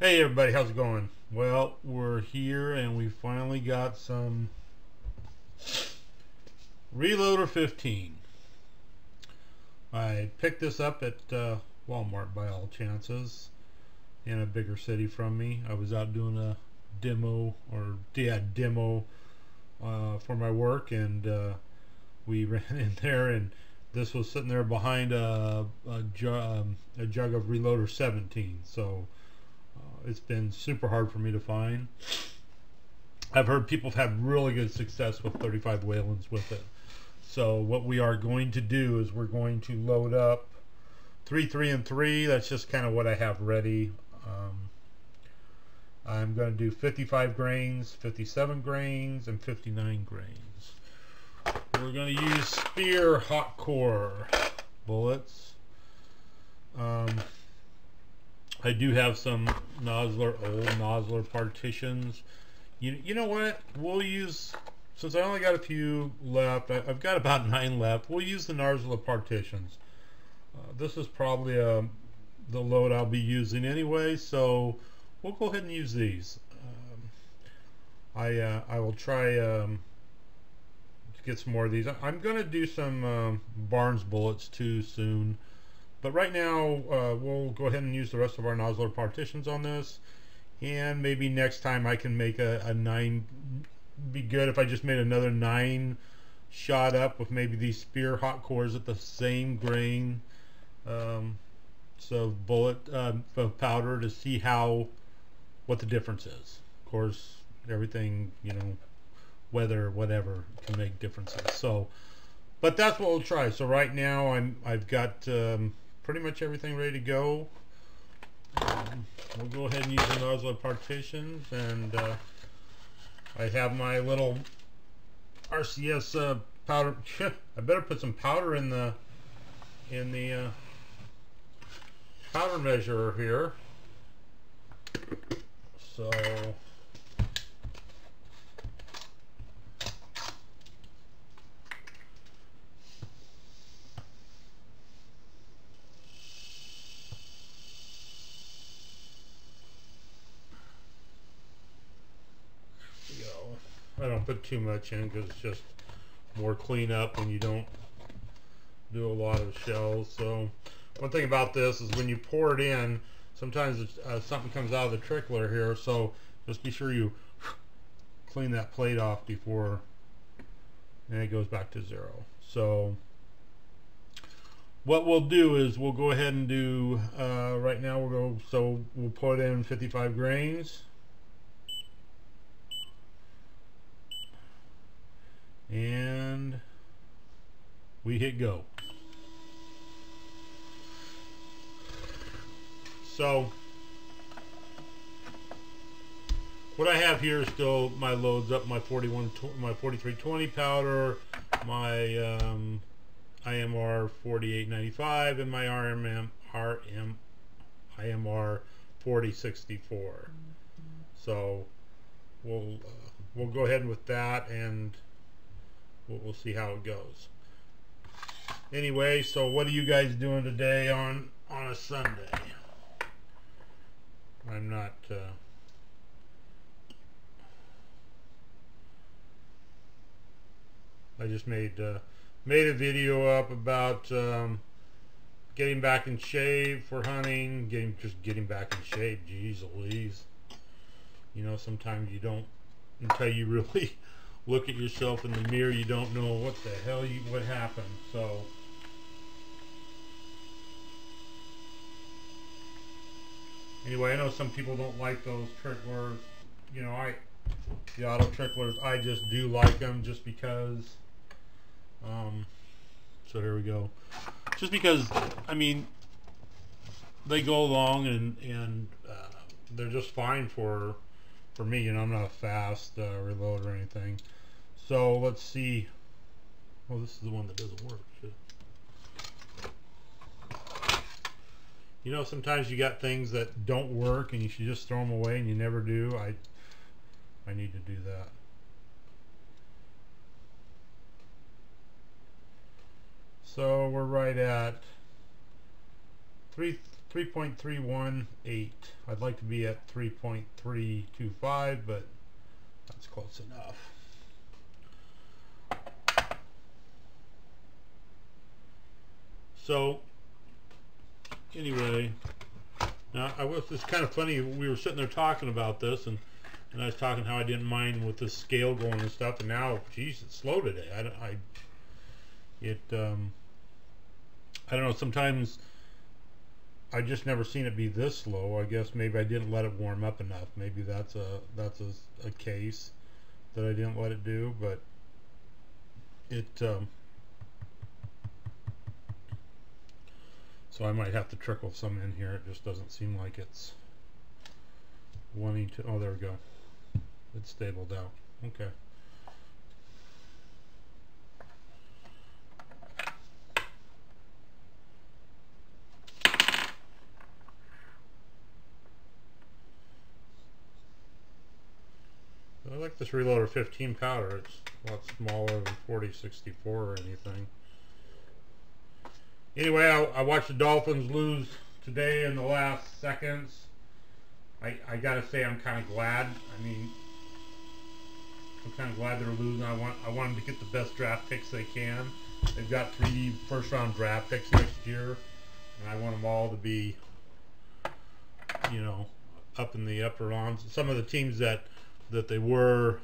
Hey everybody, how's it going? Well, we're here and we finally got some Reloader 15. I picked this up at Walmart by all chances in a bigger city from me. I was out doing a demo for my work, and we ran in there, and this was sitting there behind a jug of Reloader 17. So it's been super hard for me to find. I've heard people have had really good success with 35 Whelens with it. So what we are going to do is we're going to load up 3, 3, and 3. That's just kind of what I have ready. I'm going to do 55 grains, 57 grains, and 59 grains. We're going to use Spear hot core bullets. I do have some old nosler partitions. You know what? We'll use, since I only got a few left, I've got about 9 left. We'll use the nosler partitions. This is probably the load I'll be using anyway, so we'll go ahead and use these. I will try to get some more of these. I'm going to do some Barnes bullets too soon. But right now, we'll go ahead and use the rest of our nosler partitions on this. And maybe next time I can make a 9. Be good if I just made another 9 shot up with maybe these Spear hot cores at the same grain. So bullet powder to see what the difference is. Of course, everything, weather, whatever, can make differences. So, but that's what we'll try. So right now I've got pretty much everything ready to go. We'll go ahead and use the nosler partitions, and I have my little RCS powder. I better put some powder in the powder measurer here. So I don't put too much in because it's just more cleanup when you don't do a lot of shells. So one thing about this is when you pour it in, sometimes something comes out of the trickler here, so just be sure you clean that plate off before, and it goes back to 0. So what we'll do is we'll go ahead and do right now we'll put in 55 grains. And we hit go. So what I have here is still my loads up, my 4320 powder, my IMR 4895, and my IMR 4064. So we'll go ahead with that, and we'll see how it goes. Anyway, so what are you guys doing today on a Sunday? I'm not I just made a video up about getting back in shape for hunting, getting back in shape. Geez Louise. Sometimes you don't, until you really look at yourself in the mirror, you don't know what the hell what happened. So anyway, I know some people don't like those tricklers. The auto tricklers, I just do like them just because. So here we go. Just because, they go along and they're just fine for me. I'm not a fast reload or anything. So let's see. Oh, this is the one that doesn't work. Sometimes you got things that don't work and you should just throw them away, and you never do. I need to do that. So we're right at 3.318. I'd like to be at 3.325, but that's close enough. So anyway, now it's kind of funny, we were sitting there talking about this, and I was talking how I didn't mind with the scale going and stuff, and now, geez, it's slow today. I don't know, sometimes I just never seen it be this slow. I guess maybe I didn't let it warm up enough. Maybe that's a case that I didn't let it do, but it so I might have to trickle some in here. It just doesn't seem like it's wanting to. Oh, there we go. It's stabled out. Okay. I like this Reloader 15 powder. It's a lot smaller than 4064 or anything. Anyway, I watched the Dolphins lose today in the last seconds. I gotta say, I'm kind of glad. I mean, I'm kind of glad they're losing. I want them to get the best draft picks they can. They've got 3 first-round draft picks next year, and I want them all to be, you know, up in the upper rounds. Some of the teams that they were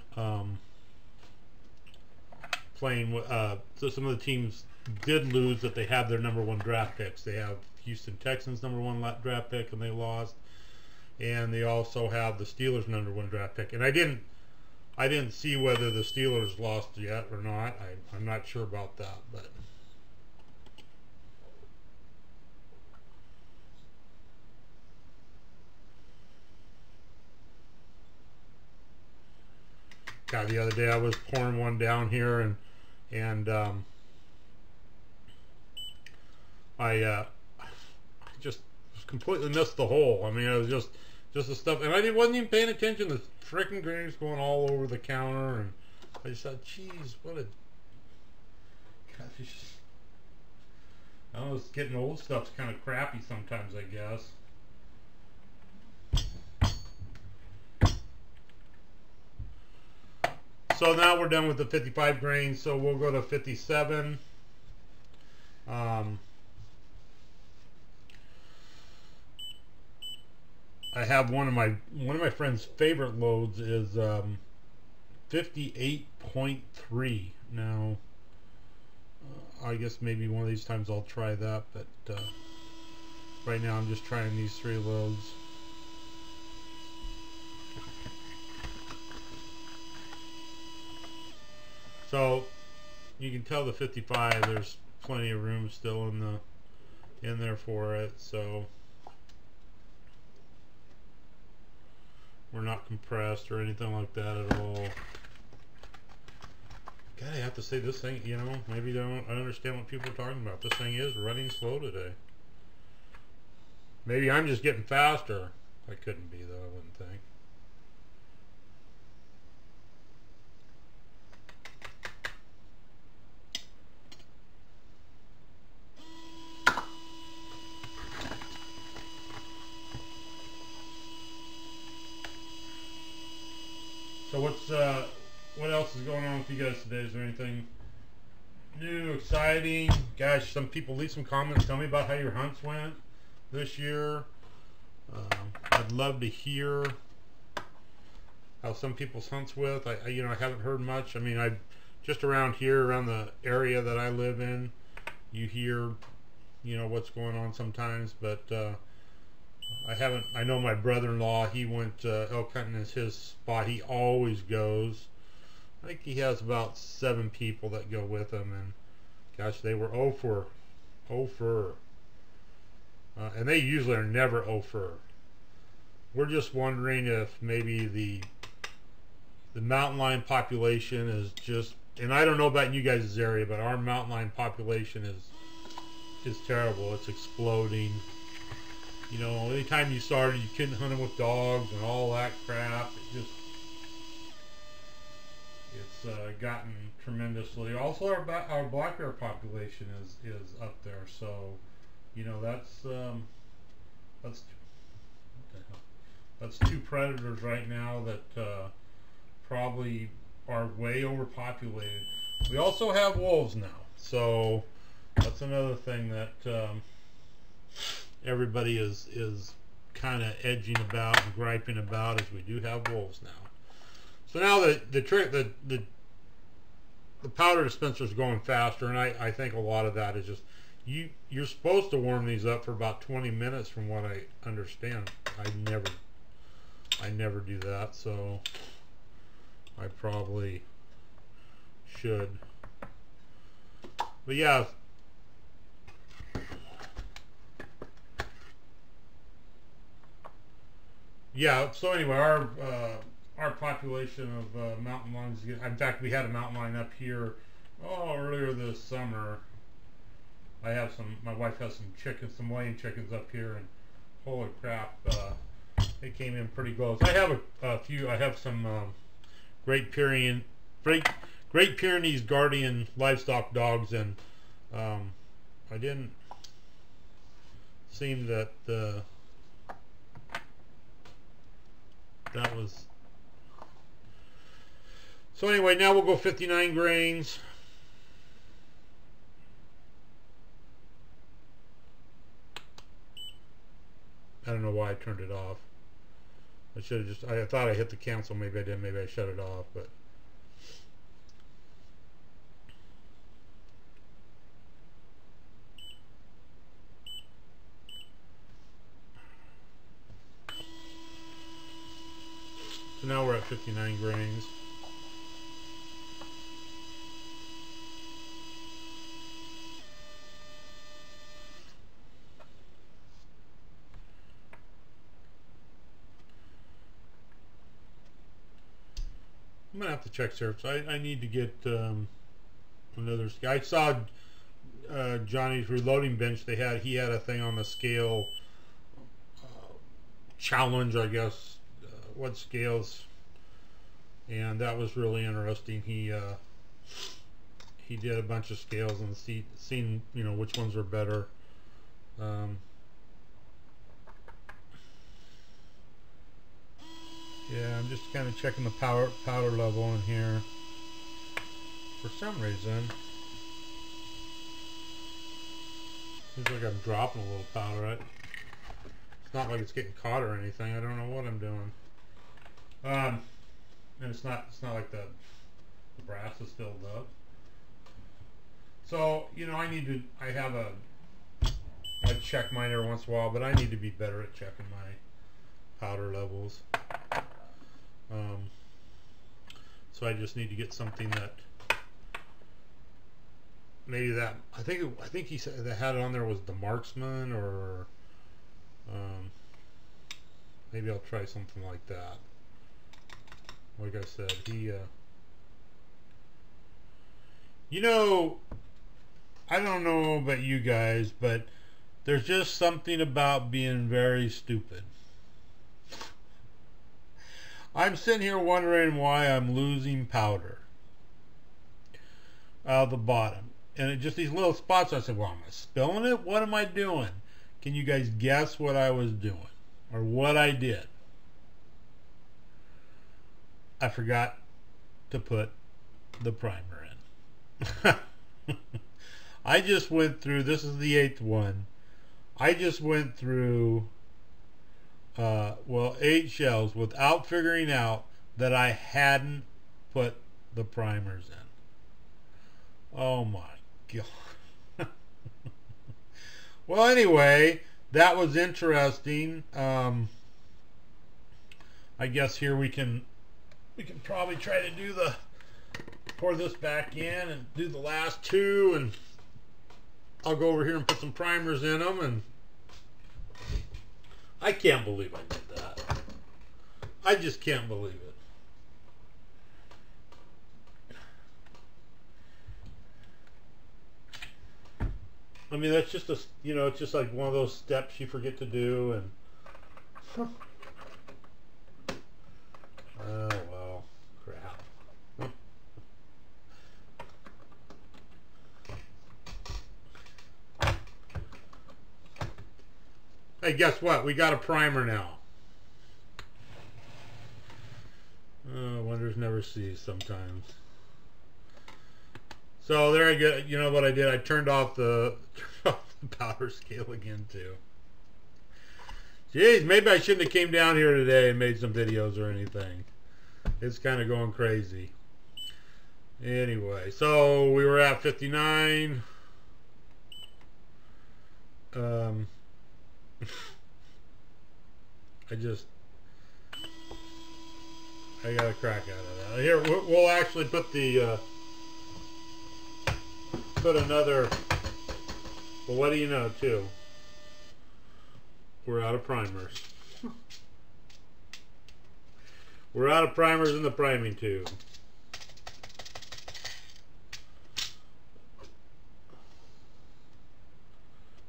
playing with, so some of the teams did lose that they have their #1 draft picks. They have Houston Texans #1 draft pick, and they lost, and they also have the Steelers #1 draft pick. And I didn't see whether the Steelers lost yet or not. I'm not sure about that, but God, the other day I was pouring one down here, and I just completely missed the hole. I mean, it was just the stuff, and I wasn't even paying attention. The freaking grains going all over the counter, and I just thought, geez, what a gosh. I don't know, it's getting old stuff's kind of crappy sometimes, I guess. So now we're done with the 55 grains, so we'll go to 57. I have one of my friend's favorite loads is 58.3. Now, I guess maybe one of these times I'll try that, but right now I'm just trying these 3 loads. So you can tell the 55, there's plenty of room still in there for it, so we're not compressed or anything like that at all. God, I have to say, this thing, you know, maybe I don't understand what people are talking about. This thing is running slow today. Maybe I'm just getting faster. I couldn't be, though, I wouldn't think. So what else is going on with you guys today? Is there anything new, exciting? Gosh, some people leave some comments. Tell me about how your hunts went this year. I'd love to hear how some people's hunts with. I haven't heard much. I mean, I just around here, around the area that I live in, you hear, you know, what's going on sometimes, but I know my brother-in-law, he went elk hunting is his spot. He always goes. I think he has about 7 people that go with him, and gosh, they were 0 for. And they usually are never 0 for. We're just wondering if maybe the mountain lion population is just, and I don't know about you guys' area, but our mountain lion population is terrible. It's exploding. You know, anytime you started, you couldn't hunt them with dogs and all that crap. It's gotten tremendously. Also, our black bear population is up there. So, you know, that's That's what the hell? That's two predators right now that probably are way overpopulated. We also have wolves now, so that's another thing that everybody is kind of edging about and griping about, is we do have wolves now. So now the powder dispenser is going faster, and I think a lot of that is just you're supposed to warm these up for about 20 minutes, from what I understand. I never do that, so I probably should. But yeah. Yeah, so anyway, our population of mountain lions, in fact, we had a mountain lion up here earlier this summer. My wife has some chickens, some laying chickens up here, and holy crap, it came in pretty close. I have I have some Great Pyrenees Guardian livestock dogs, and I didn't seem that that was. So anyway, now we'll go 59 grains. I don't know why I turned it off. I should have I thought I hit the cancel. Maybe I didn't. Maybe I shut it off. But so now we're at 59 grains. I'm gonna have to check search. I need to get another scale. I saw Johnny's reloading bench. He had a thing on the scale challenge, I guess. What scales? And that was really interesting. He did a bunch of scales and seen which ones were better. Yeah, I'm just kind of checking the powder level in here. For some reason, seems like I'm dropping a little powder. It's not like it's getting caught or anything. I don't know what I'm doing. And it's not like the brass is filled up. So I have I check mine every once in a while, but I need to be better at checking my powder levels. So I just need to get something that maybe that I think he said that had it on there was the Marksman, or maybe I'll try something like that. Like I said, I don't know about you guys, but there's just something about being very stupid. I'm sitting here wondering why I'm losing powder out of the bottom. And it just these little spots. I said, well, am I spilling it? What am I doing? Can you guys guess what I was doing? Or what I did? I forgot to put the primer in. I just went through, this is the 8th one. I just went through 8 shells without figuring out that I hadn't put the primers in. Oh my god. Well, anyway, that was interesting. I guess here we can probably try to pour this back in and do the last 2, and I'll go over here and put some primers in them. And I can't believe I did that. I just can't believe it. I mean, that's just it's just like one of those steps you forget to do, and oh well, crap. Hey, guess what? We got a primer now. Wonders never cease sometimes. So there I go. You know what I did? I turned off the powder scale again too. Jeez, maybe I shouldn't have came down here today and made some videos or anything. It's kind of going crazy. Anyway, so we were at 59. I got a crack out of that. Here, we'll actually put the, put another, well, what do you know, too? We're out of primers. We're out of primers in the priming tube.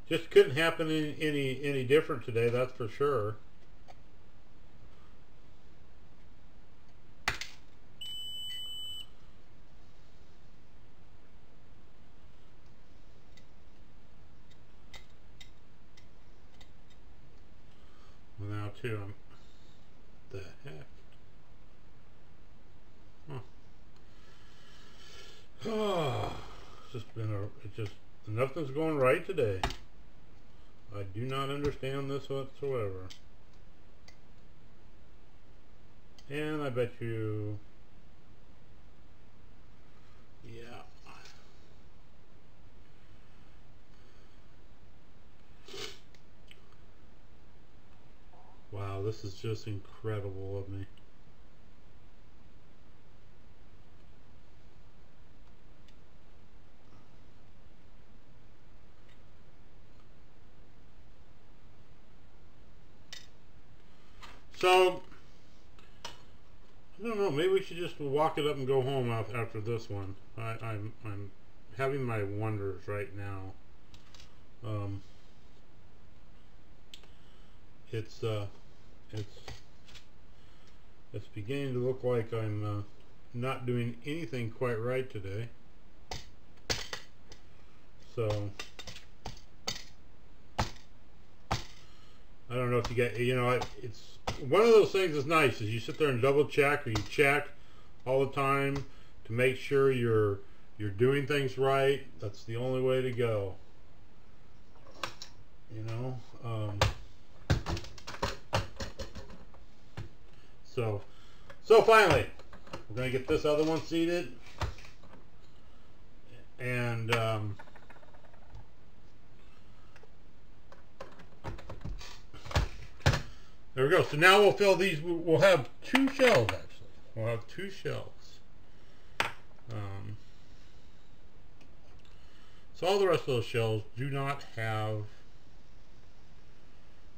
Just couldn't happen any different today, that's for sure. Well, now too, the heck? Huh. Oh, it's just been nothing's going right today. I do not understand this whatsoever. And I bet you, yeah. Wow, this is just incredible of me. So, I don't know, maybe we should just walk it up and go home after this one. I'm having my wonders right now. It's beginning to look like I'm not doing anything quite right today. So I don't know if you get, you know, it's one of those things that's nice is you sit there and double check, or you check all the time to make sure you're doing things right. That's the only way to go, you know. So finally we're gonna get this other one seated, and there we go. So now we'll fill these. We'll have 2 shells actually. We'll have 2 shells. So all the rest of those shells do not have.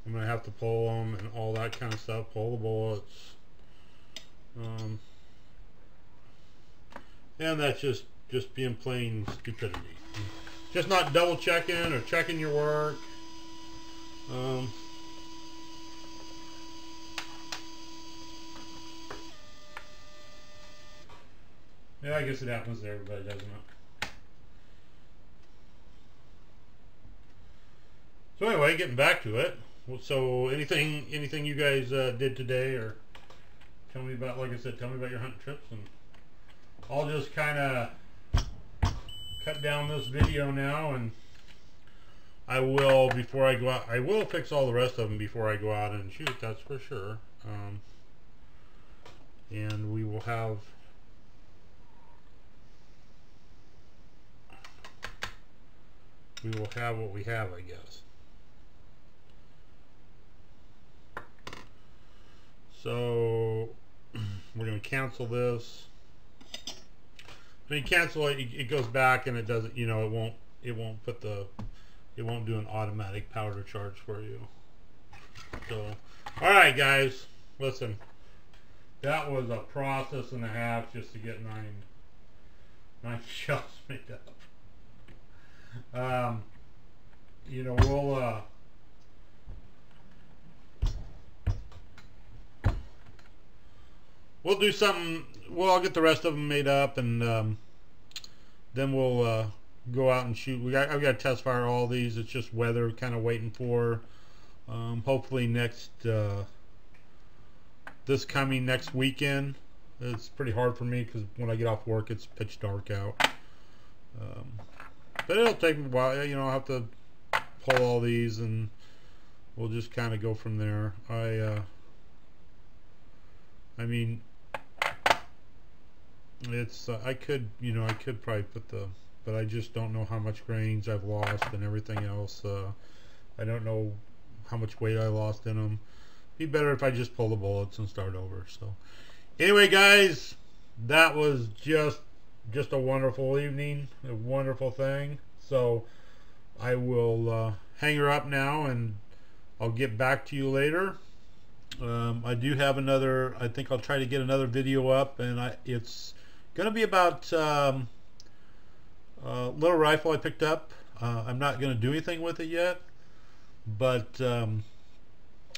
I'm gonna have to pull them and all that kind of stuff. Pull the bullets. And that's just being plain stupidity. Just not double checking or checking your work. Yeah, I guess it happens to everybody, doesn't it? So anyway, getting back to it. So anything you guys did today, or tell me about, like I said, tell me about your hunting trips, and I'll just kind of cut down this video now, and I will, before I go out, I will fix all the rest of them before I go out and shoot, that's for sure. And we will have what we have, I guess. So we're going to cancel this. When you cancel it, it goes back and it doesn't, you know, it won't do an automatic powder charge for you. So, all right, guys, listen, that was a process and a half just to get nine shells made up. You know, we'll do something. Well, I'll get the rest of them made up, and then we'll go out and shoot. I've got to test fire all these. It's just weather, kind of waiting for. Hopefully this coming next weekend. It's pretty hard for me because when I get off work it's pitch dark out. But it'll take me a while. You know, I'll have to pull all these and we'll just kind of go from there. I mean, it's I could probably put but I just don't know how much grains I've lost and everything else. I don't know how much weight I lost in them. Be better if I just pull the bullets and start over. So anyway, guys, that was just a wonderful evening, a wonderful thing. So I will hang her up now and I'll get back to you later. I do have another, I think I'll try to get another video up, and it's gonna be about a little rifle I picked up. I'm not gonna do anything with it yet, but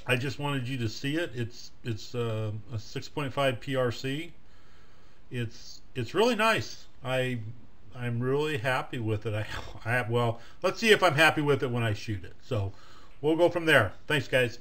I just wanted you to see it. It's a 6.5 PRC. It's really nice. I'm really happy with it. Well, let's see if I'm happy with it when I shoot it. So we'll go from there. Thanks, guys.